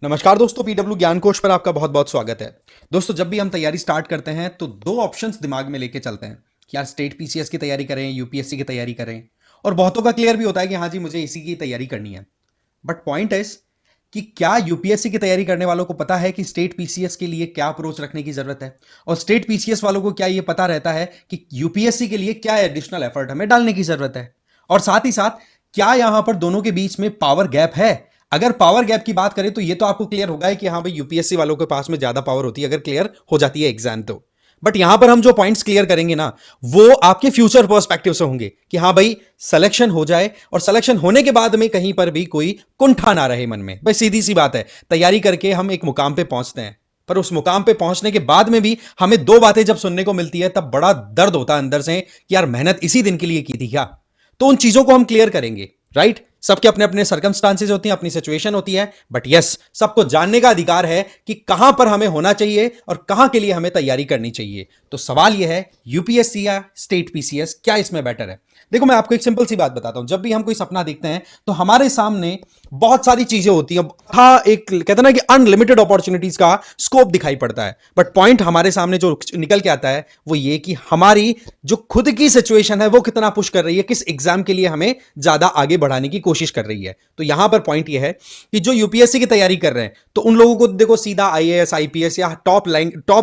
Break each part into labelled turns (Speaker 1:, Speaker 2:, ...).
Speaker 1: नमस्कार दोस्तों, पीडब्ल्यू ज्ञान कोश पर आपका बहुत बहुत स्वागत है। दोस्तों, जब भी हम तैयारी स्टार्ट करते हैं तो दो ऑप्शंस दिमाग में लेके चलते हैं कि यार स्टेट पीसीएस की तैयारी करें, यूपीएससी की तैयारी करें। और बहुतों का क्लियर भी होता है कि हाँ जी, मुझे इसी की तैयारी करनी है। बट पॉइंट इज कि क्या यूपीएससी की तैयारी करने वालों को पता है कि स्टेट पीसीएस के लिए क्या अप्रोच रखने की जरूरत है, और स्टेट पीसीएस वालों को क्या ये पता रहता है कि यूपीएससी के लिए क्या एडिशनल एफर्ट हमें डालने की जरूरत है। और साथ ही साथ क्या यहां पर दोनों के बीच में पावर गैप है। अगर पावर गैप की बात करें तो ये तो आपको क्लियर होगा कि हाँ भाई, यूपीएससी वालों के पास में ज्यादा पावर होती है अगर क्लियर हो जाती है एग्जाम तो। बट यहां पर हम जो पॉइंट्स क्लियर करेंगे ना, वो आपके फ्यूचर पर्सपेक्टिव से होंगे कि हाँ भाई, सिलेक्शन हो जाए और सिलेक्शन होने के बाद में कहीं पर भी कोई कुंठा ना रहे मन में। भाई सीधी सी बात है, तैयारी करके हम एक मुकाम पे पहुंचते हैं, पर उस मुकाम पे पहुंचने के बाद में भी हमें दो बातें जब सुनने को मिलती है तब बड़ा दर्द होता है अंदर से कि यार, मेहनत इसी दिन के लिए की थी क्या। तो उन चीजों को हम क्लियर करेंगे, राइट। सबके अपने अपने सर्कमस्टांसेस होती हैं, अपनी सिचुएशन होती है, बट यस, सबको जानने का अधिकार है कि कहां पर हमें होना चाहिए और कहां के लिए हमें तैयारी करनी चाहिए। तो सवाल यह है, यूपीएससी या स्टेट पीसीएस, क्या इसमें बेटर है। देखो, मैं आपको एक सिंपल सी बात बताता हूं। जब भी हम कोई सपना देखते हैं तो हमारे सामने बहुत सारी चीजें होती हैं, था एक कहते हैं ना कि अनलिमिटेड अपॉर्चुनिटीज का स्कोप दिखाई पड़ता है। बट पॉइंट हमारे सामने जो निकल के आता है वो ये कि हमारी जो खुद की सिचुएशन है वो कितना पुश कर रही है, किस एग्जाम के लिए हमें ज्यादा आगे बढ़ाने की कोशिश कर रही है। तो यहां पर पॉइंट ये है कि जो यूपीएससी की तैयारी कर रहे हैं तो उन लोगों को देखो सीधा आईएएस आईपीएस या टॉप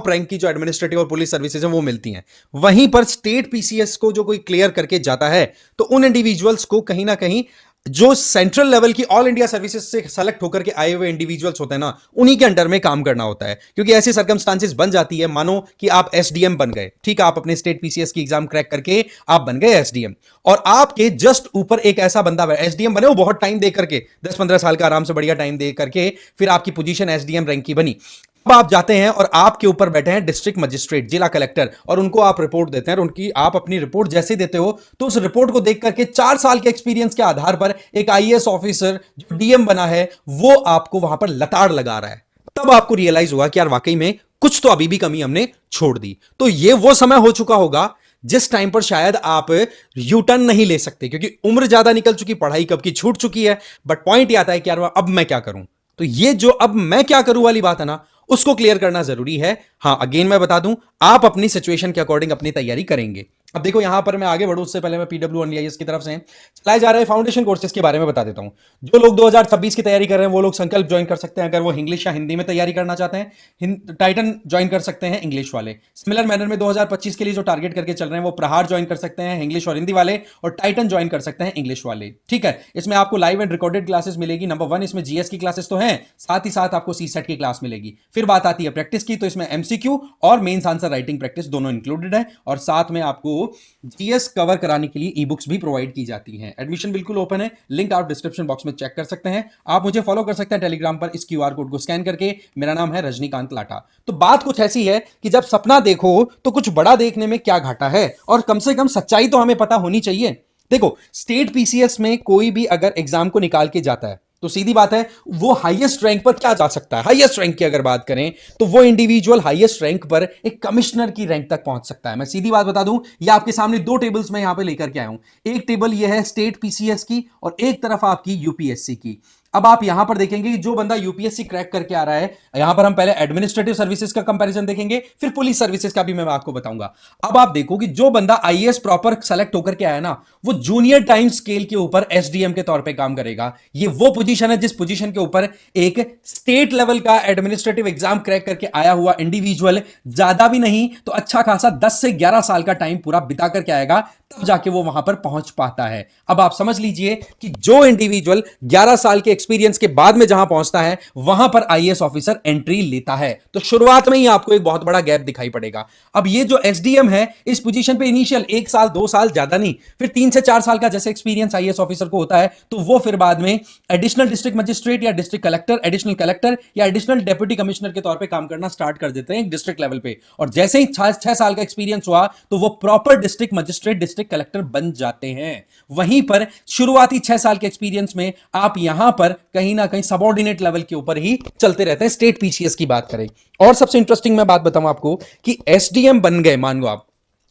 Speaker 1: रैंक की जो एडमिनिस्ट्रेटिव और पुलिस सर्विसेज हैं वो मिलती हैं। वहीं पर स्टेट पीसीएस को जो कोई क्लियर करके जाता है तो उन इंडिविजुअल्स को कहीं ना कहीं जो सेंट्रल लेवल की ऑल इंडिया सर्विसेज से सेलेक्ट होकर के आए हुए इंडिविजुअल्स होते हैं ना, उन्हीं के अंडर में काम करना होता है। क्योंकि ऐसी सर्कमस्टांसेस बन जाती है, मानो कि आप एसडीएम बन गए, ठीक है, आप अपने स्टेट पीसीएस की एग्जाम क्रैक करके आप बन गए एसडीएम, और आपके जस्ट ऊपर एक ऐसा बंदा एसडीएम बने, वो बहुत टाइम दे करके 10-15 साल का आराम से बढ़िया टाइम दे करके फिर आपकी पोजीशन एसडीएम रैंक की बनी। अब आप जाते हैं और आपके ऊपर बैठे हैं डिस्ट्रिक्ट मजिस्ट्रेट, जिला कलेक्टर, और उनको आप रिपोर्ट देते हैं, और उनकी आप अपनी रिपोर्ट जैसे देते हो तो उस रिपोर्ट को देख करके 4 साल के एक्सपीरियंस के आधार पर एक आईएएस ऑफिसर जो डीएम बना है वो आपको वहां पर लताड़ लगा रहा है। तब आपको रियलाइज हुआ कि यार वाकई में कुछ तो अभी भी कमी हमने छोड़ दी। तो ये वो समय हो चुका होगा जिस टाइम पर शायद आप यू टर्न नहीं ले सकते, क्योंकि उम्र ज्यादा निकल चुकी, पढ़ाई कब की छूट चुकी है। बट पॉइंट ये आता है कि यार अब मैं क्या करूं। तो ये जो अब मैं क्या करूं वाली बात है ना, उसको क्लियर करना जरूरी है। हां, अगेन मैं बता दूं, आप अपनी सिचुएशन के अकॉर्डिंग अपनी तैयारी करेंगे। अब देखो, यहां पर मैं आगे बढ़ूं उससे पहले मैं पीडब्ल्यू एनडीआईएस की तरफ से चलाए जा रहे फाउंडेशन कोर्सेज के बारे में बता देता हूं। जो लोग 2026 की तैयारी कर रहे हैं वो लोग संकल्प ज्वाइन कर सकते हैं, अगर वो इंग्लिश या हिंदी में तैयारी करना चाहते हैं। टाइटन ज्वाइन कर सकते हैं इंग्लिश वाले। सिमिलर मैनर में 2025 के लिए जो टारगेट करके चल रहे हैं वो प्रहार ज्वाइन कर सकते हैं इंग्लिश और हिंदी वाले, और टाइटन ज्वाइन कर सकते हैं इंग्लिश वाले। ठीक है, इसमें आपको लाइव एंड रिकॉर्डेड क्लासेस मिलेगी। नंबर 1, इसमें जीएस की क्लासेस तो हैं, साथ ही साथ आपको सीसेट की क्लास मिलेगी। फिर बात आती है प्रैक्टिस की, तो इसमें एमसीक्यू और मेंस आंसर राइटिंग प्रैक्टिस दोनों इंक्लूडेड है, और साथ में आपको जीएस कवर कराने के लिए ई बुक्स भी प्रोवाइड की जाती हैं। एडमिशन बिल्कुल ओपन है, लिंक आप डिस्क्रिप्शन बॉक्स में चेक कर सकते हैं। आप मुझे फॉलो कर सकते हैं टेलीग्राम पर इस क्यूआर कोड को स्कैन करके। मेरा नाम है रजनीकांत लाटा। तो बात कुछ ऐसी है कि जब सपना देखो तो कुछ बड़ा देखने में क्या घाटा है, और कम से कम सच्चाई तो हमें पता होनी चाहिए। देखो, स्टेट पीसीएस में कोई भी अगर एग्जाम को निकाल के जाता है तो सीधी बात है वो हाईएस्ट रैंक पर क्या जा सकता है। हाईएस्ट रैंक की अगर बात करें तो वो इंडिविजुअल हाईएस्ट रैंक पर एक कमिश्नर की रैंक तक पहुंच सकता है। मैं सीधी बात बता दूं, ये आपके सामने दो टेबल्स में यहां पे लेकर के आया हूं। एक टेबल ये है स्टेट पीसीएस की और एक तरफ आपकी यूपीएससी की। अब आप यहां पर देखेंगे कि जो बंदा यूपीएससी क्रैक करके आ रहा है, यहां पर हम पहले एडमिनिस्ट्रेटिव सर्विसेज का कंपैरिजन देखेंगे, फिर पुलिस सर्विसेज का भी मैं आपको बताऊंगा। अब आप देखो कि जो बंदा आईएएस प्रॉपर सेलेक्ट होकर के आया ना, वो जूनियर टाइम स्केल के ऊपर एसडीएम के तौर पे काम करेगा। ये वो पोजीशन है जिस पोजीशन के ऊपर एक स्टेट लेवल का एडमिनिस्ट्रेटिव एग्जाम क्रैक करके आया हुआ इंडिविजुअल ज्यादा भी नहीं तो अच्छा खासा 10 से 11 साल का टाइम पूरा बिता करके आएगा, तब जाके वो वहां पर पहुंच पाता है। अब आप समझ लीजिए कि जो इंडिविजुअल 11 साल के एक्सपीरियंस के बाद में जहां पहुंचता है वहां पर आईएएस ऑफिसर एंट्री लेता है, तो शुरुआत में ही आपको एक बहुत बड़ा गैप दिखाई पड़ेगा। अब ये जो एसडीएम है, इस पोजीशन पे इनिशियल 1 साल 2 साल ज्यादा नहीं, फिर 3 से 4 साल का जैसे एक्सपीरियंस आईएएस ऑफिसर को होता है, तो वो फिर बाद में एडिशनल डिस्ट्रिक्ट मजिस्ट्रेट या डिस्ट्रिक्ट कलेक्टर, एडिशनल कलेक्टर या एडिशनल डेप्यूटी कमिश्नर के तौर पे काम करना स्टार्ट कर देते हैं डिस्ट्रिक्ट लेवल पे। और जैसे ही 6 साल का एक्सपीरियंस हुआ तो वो proper district magistrate, district collector बन जाते हैं। वहीं पर शुरुआती 6 साल के एक्सपीरियंस में आप यहां पर कहीं ना कहीं सबऑर्डिनेट लेवल के ऊपर ही चलते रहते हैं, स्टेट पीसीएस की बात करें। और सबसे इंटरेस्टिंग मैं बात बताऊं आपको कि एसडीएम बन गए, मान लो आप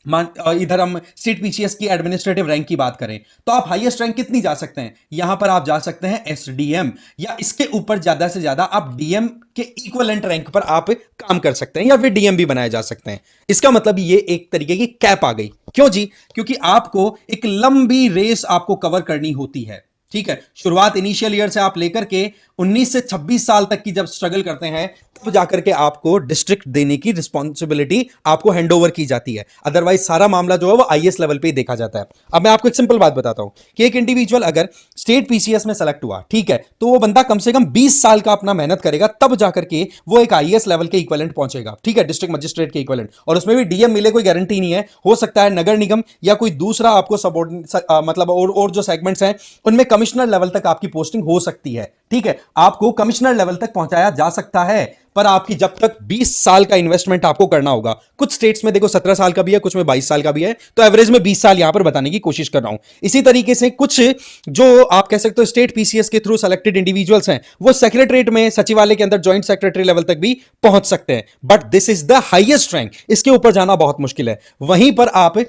Speaker 1: इधर हम स्टेट पीसीएस की एडमिनिस्ट्रेटिव रैंक की बात करें तो आप हाईएस्ट रैंक कितनी जा सकते हैं? यहां पर आप जा सकते हैं एसडीएम, या इसके ऊपर ज्यादा से ज्यादा आप डीएम के इक्विवेलेंट रैंक पर आप काम कर सकते हैं, या फिर डीएम भी बनाए जा सकते हैं। इसका मतलब ये एक तरीके की कैप आ गई। क्यों जी? क्योंकि आपको एक लंबी रेस आपको कवर करनी होती है। ठीक है, शुरुआत इनिशियल ईयर से आप लेकर के 19 से 26 साल तक की जब स्ट्रगल करते हैं तब जाकर के आपको डिस्ट्रिक्ट देने की रिस्पॉन्सिबिलिटी आपको हैंडओवर की जाती है। अदरवाइज सारा मामला जो है वो आईएएस लेवल पे ही देखा जाता है। अब मैं आपको एक सिंपल बात बताता हूं कि एक इंडिविजुअल अगर स्टेट पीसीएस में सेलेक्ट हुआ, ठीक है, तो वो बंदा कम से कम 20 साल का अपना मेहनत करेगा, तब जाकर के वो एक आईएएस लेवल के इक्विवेलेंट पहुंचेगा। ठीक है, डिस्ट्रिक्ट मजिस्ट्रेट के इक्विवेलेंट, और उसमें भी डीएम मिले कोई गारंटी नहीं है। हो सकता है नगर निगम या कोई दूसरा आपको मतलब और जो सेगमेंट्स हैं उनमें कमिश्नर लेवल तक आपकी पोस्टिंग हो सकती है। ठीक है, आपको कमिश्नर लेवल तक पहुंचाया जा सकता है, पर आपकी जब तक 20 साल का इन्वेस्टमेंट आपको करना होगा। कुछ स्टेट्स में देखो 17 साल का भी है, कुछ में 22 साल का भी है, तो एवरेज में 20 साल यहां पर बताने की कोशिश कर रहा हूं। इसी तरीके से कुछ जो आप कह सकते हो स्टेट पीसीएस के थ्रू सेलेक्टेड इंडिविजुअल्स हैं, वो सेक्रेटरीट में सचिवालय के अंदर ज्वाइंट सेक्रेटरी लेवल तक भी पहुंच सकते हैं, but this is the highest rank. इसके ऊपर जाना बहुत मुश्किल है। वहीं पर आप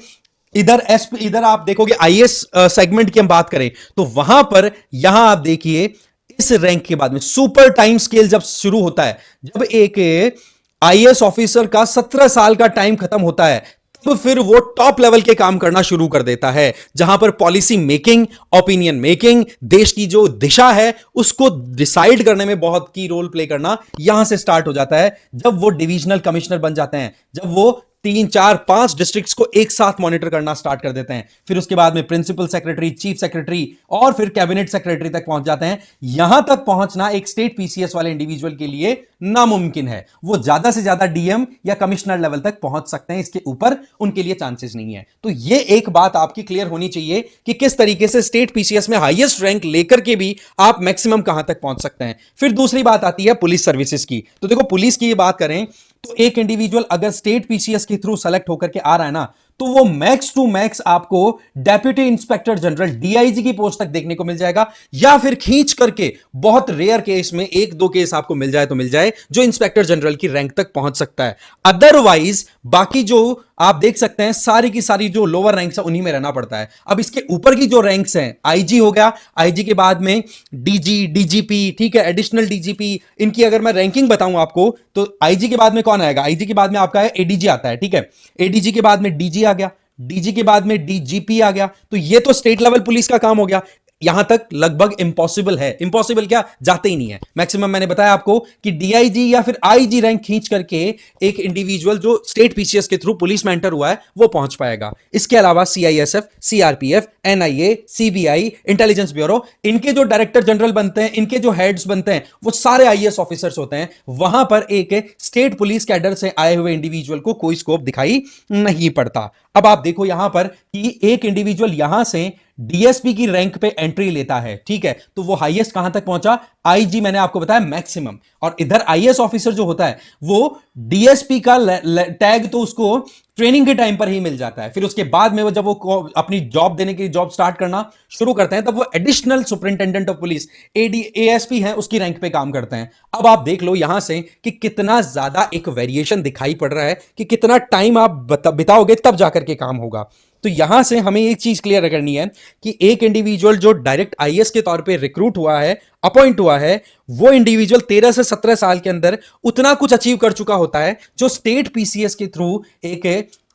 Speaker 1: इधर आप देखोगे आईएएस सेगमेंट की हम बात करें तो वहां पर यहां आप देखिए इस रैंक के बाद में सुपर टाइम स्केल जब शुरू होता है, जब एक आईएएस ऑफिसर का 17 साल का टाइम खत्म होता है, तो फिर वो टॉप लेवल के काम करना शुरू कर देता है, जहां पर पॉलिसी मेकिंग, ओपिनियन मेकिंग, देश की जो दिशा है उसको डिसाइड करने में बहुत की रोल प्ले करना यहां से स्टार्ट हो जाता है। जब वो डिविजनल कमिश्नर बन जाते हैं, जब वो 3 4 5 डिस्ट्रिक्ट्स को एक साथ मॉनिटर करना स्टार्ट कर देते हैं, फिर उसके बाद में प्रिंसिपल सेक्रेटरी, चीफ सेक्रेटरी और फिर कैबिनेट सेक्रेटरी तक पहुंच जाते हैं। यहां तक पहुंचना एक स्टेट पीसीएस वाले इंडिविजुअल के लिए नामुमकिन है। वो ज्यादा से ज्यादा डीएम या कमिश्नर लेवल तक पहुंच सकते हैं, इसके ऊपर उनके लिए चांसेस नहीं है। तो ये एक बात आपकी क्लियर होनी चाहिए कि किस तरीके से स्टेट पीसीएस में हाईएस्ट रैंक लेकर के भी आप मैक्सिमम कहां तक पहुंच सकते हैं। फिर दूसरी बात आती है पुलिस सर्विसेज की। तो देखो, पुलिस की बात करें तो एक इंडिविजुअल अगर स्टेट पीसीएस के थ्रू सेलेक्ट होकर के आ रहा है ना, तो वो मैक्स टू मैक्स आपको डेप्यूटी इंस्पेक्टर जनरल डीआईजी की पोस्ट तक देखने को मिल जाएगा, या फिर खींच करके बहुत रेयर केस में 1 2 केस आपको मिल जाए तो मिल जाए जो इंस्पेक्टर जनरल की रैंक तक पहुंच सकता है। अदरवाइज बाकी जो आप देख सकते हैं सारी की सारी जो लोअर रैंक्स है उन्हीं में रहना पड़ता है। अब इसके ऊपर की जो रैंक्स हैं, आईजी हो गया, आईजी के बाद में डीजी, डीजीपी, ठीक है, एडिशनल डीजीपी, इनकी अगर मैं रैंकिंग बताऊं आपको तो आईजी के बाद में कौन आएगा? आईजी के बाद में आपका है एडीजी आता है। ठीक है, एडीजी के बाद में डीजी आ गया, डीजी के बाद में डीजीपी आ गया। तो ये तो स्टेट लेवल पुलिस का काम हो गया। यहां तक लगभग इंपॉसिबल है। इंपॉसिबल क्या, जाते ही नहीं है। मैक्सिमम मैंने बताया आपको कि डीआईजी या फिर आईजी रैंक खींच करके एक इंडिविजुअल जो स्टेट पीसीएस के थ्रू पुलिस में एंटर हुआ है वो पहुंच पाएगा। इसके अलावा CISF, CRPF, NIA, CBI, intelligence bureau, इनके जो डायरेक्टर जनरल बनते हैं, इनके जो हेड्स बनते हैं, वो सारे आईएएस ऑफिसर्स होते हैं। वहां पर एक स्टेट पुलिस कैडर से आए हुए इंडिविजुअल को कोई स्कोप दिखाई नहीं पड़ता। अब आप देखो यहां पर कि एक इंडिविजुअल यहां से डीएसपी की रैंक पे एंट्री लेता है, ठीक है, तो वो हाईएस्ट कहां तक पहुंचा? आईजी, मैंने आपको बताया मैक्सिमम। और इधर आईएएस ऑफिसर जो होता है वो डीएसपी का टैग तो उसको ट्रेनिंग के टाइम पर ही मिल जाता है। फिर उसके बाद में वो जब वो अपनी जॉब देने की जॉब स्टार्ट करना शुरू करते हैं तब वो additional superintendent of police, ASP हैं, उसकी रैंक पे काम करते हैं। अब आप देख लो यहां से कि कितना ज्यादा एक वेरिएशन दिखाई पड़ रहा है कि कितना टाइम आप बिताओगे तब जाकर के काम होगा। तो यहां से हमें एक चीज क्लियर करनी है कि एक इंडिविजुअल जो डायरेक्ट आईएएस के तौर पे रिक्रूट हुआ है, अपॉइंट हुआ है, वो इंडिविजुअल 13 से 17 साल के अंदर उतना कुछ अचीव कर चुका होता है जो स्टेट पीसीएस के थ्रू एक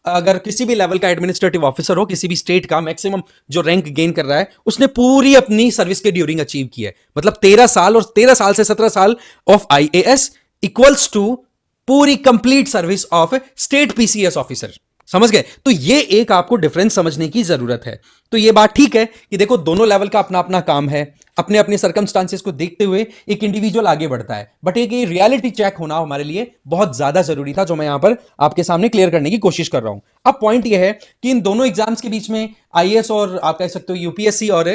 Speaker 1: अगर किसी भी लेवल का एडमिनिस्ट्रेटिव ऑफिसर हो किसी भी स्टेट का, मैक्सिमम जो रैंक गेन कर रहा है उसने पूरी अपनी सर्विस के ड्यूरिंग अचीव की है। मतलब 13 साल, और 13 साल से 17 साल ऑफ आईएएस इक्वल्स टू पूरी complete service of state PCS officer. समझ गए? तो ये एक आपको डिफरेंस समझने की जरूरत है। तो ये बात ठीक है कि देखो दोनों लेवल का अपना अपना काम है, अपने अपने सर्कमस्टांसेस को देखते हुए एक इंडिविजुअल आगे बढ़ता है, बट एक ये रियलिटी चेक होना हमारे लिए बहुत ज्यादा जरूरी था जो मैं यहां पर आपके सामने क्लियर करने की कोशिश कर रहा हूं। अब पॉइंट ये है कि इन दोनों एग्जाम्स के बीच में आईएएस और आप कह सकते हो यूपीएससी और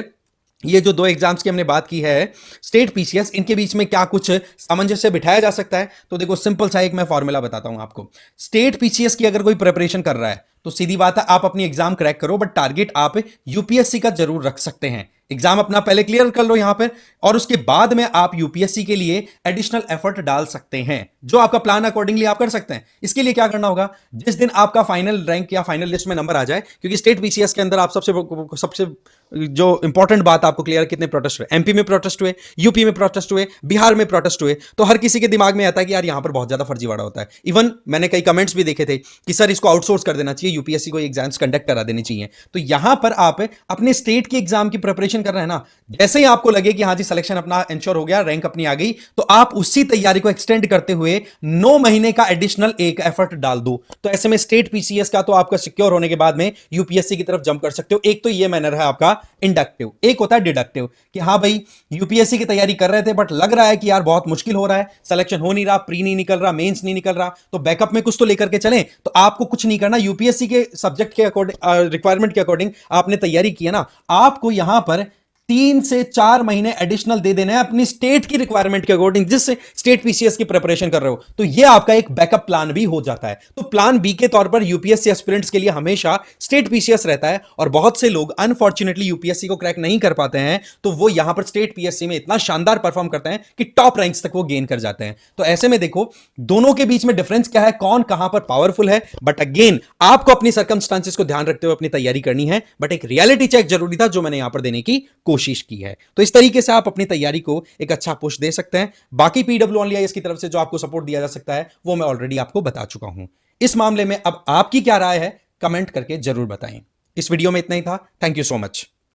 Speaker 1: ये जो 2 एग्जाम्स की हमने बात की है स्टेट पीसीएस, इनके बीच में क्या कुछ सामंजस्य बिठाया जा सकता है? तो देखो सिंपल सा एक मैं फॉर्मूला बताता हूं आपको। स्टेट पीसीएस की अगर कोई प्रिपरेशन कर रहा है तो सीधी बात है आप अपनी एग्जाम क्रैक करो, बट टारगेट आप यूपीएससी का जरूर रख सकते हैं। एग्जाम अपना पहले क्लियर कर लो यहां पर, और उसके बाद में आप यूपीएससी के लिए एडिशनल एफर्ट डाल सकते हैं, जो आपका प्लान अकॉर्डिंगली आप कर सकते हैं। इसके लिए क्या करना होगा, जिस दिन आपका फाइनल रैंक या फाइनल लिस्ट में नंबर आ जाए, क्योंकि स्टेट पीसीएस के अंदर आप सबसे सबसे जो इंपॉर्टेंट बात आपको क्लियर, कितने प्रोटेस्ट हुए, एमपी में प्रोटेस्ट हुए, यूपी में प्रोटेस्ट हुए, बिहार में प्रोटेस्ट हुए, तो हर किसी के दिमाग में आता है कि यार यहां पर बहुत ज्यादा फर्जीवाड़ा होता है। इवन मैंने कई कमेंट्स भी देखे थे कि सर इसको आउटसोर्स कर देना चाहिए, यूपीएससी को एग्जाम्स कंडक्ट करा देनी चाहिए। तो यहां पर आप अपने स्टेट की एग्जाम की प्रिपरेशन कर रहे हैं ना, जैसे ही आपको लगे कि हाँ जी सिलेक्शन अपना इंश्योर हो गया, रैंक अपनी आ गई, तो आप उसी तैयारी को एक्सटेंड करते हुए 9 महीने का एडिशनल एक एफर्ट डाल दो। तो ऐसे में स्टेट पीसीएस का तो आपका सिक्योर होने के बाद में यूपीएससी की तरफ जंप कर सकते हो। एक तो ये मैनर है आपका इंडक्टिव, एक होता है डिडक्टिव, कि हाँ भाई यूपीएससी की तैयारी कर रहे थे बट लग रहा है कि यार बहुत मुश्किल हो रहा है, सिलेक्शन हो नहीं रहा, प्री नहीं निकल रहा, मेंस नहीं निकल रहा, तो बैकअप में कुछ तो लेकर के चलें। तो आपको कुछ नहीं करना, यूपीएससी के सब्जेक्ट के अकॉर्डिंग, रिक्वायरमेंट के अकॉर्डिंग आपने तैयारी की है ना, आपको यहां पर 3 से 4 महीने एडिशनल दे देना है अपनी स्टेट की रिक्वायरमेंट के अकॉर्डिंग, जिस स्टेट पीसीएस की प्रिपरेशन कर रहे हो। तो यह आपका एक बैकअप प्लान भी हो जाता है। तो प्लान बी के तौर पर यूपीएससी एस्पिरेंट्स के लिए हमेशा स्टेट पीसीएस रहता है, और बहुत से लोग अनफॉर्चुनेटली यूपीएससी को क्रैक नहीं कर पाते हैं, तो वो यहां पर स्टेट पीएससी में इतना शानदार परफॉर्म करते हैं कि टॉप रैंक्स तक वो गेन कर जाते हैं। तो ऐसे में देखो दोनों के बीच में डिफरेंस क्या है, कौन कहां पर पावरफुल है, बट अगेन आपको अपनी सर्कमस्टांसेस को ध्यान रखते हुए अपनी तैयारी करनी है। बट एक रियलिटी चेक जरूरी था जो मैंने यहां पर देने की कोशिश की है। तो इस तरीके से आप अपनी तैयारी को एक अच्छा पुश दे सकते हैं। बाकी पीडब्ल्यू ओनली आईएएस की तरफ से जो आपको सपोर्ट दिया जा सकता है वो मैं ऑलरेडी आपको बता चुका हूं। इस मामले में अब आपकी क्या राय है, कमेंट करके जरूर बताएं। इस वीडियो में इतना ही था। Thank you so much.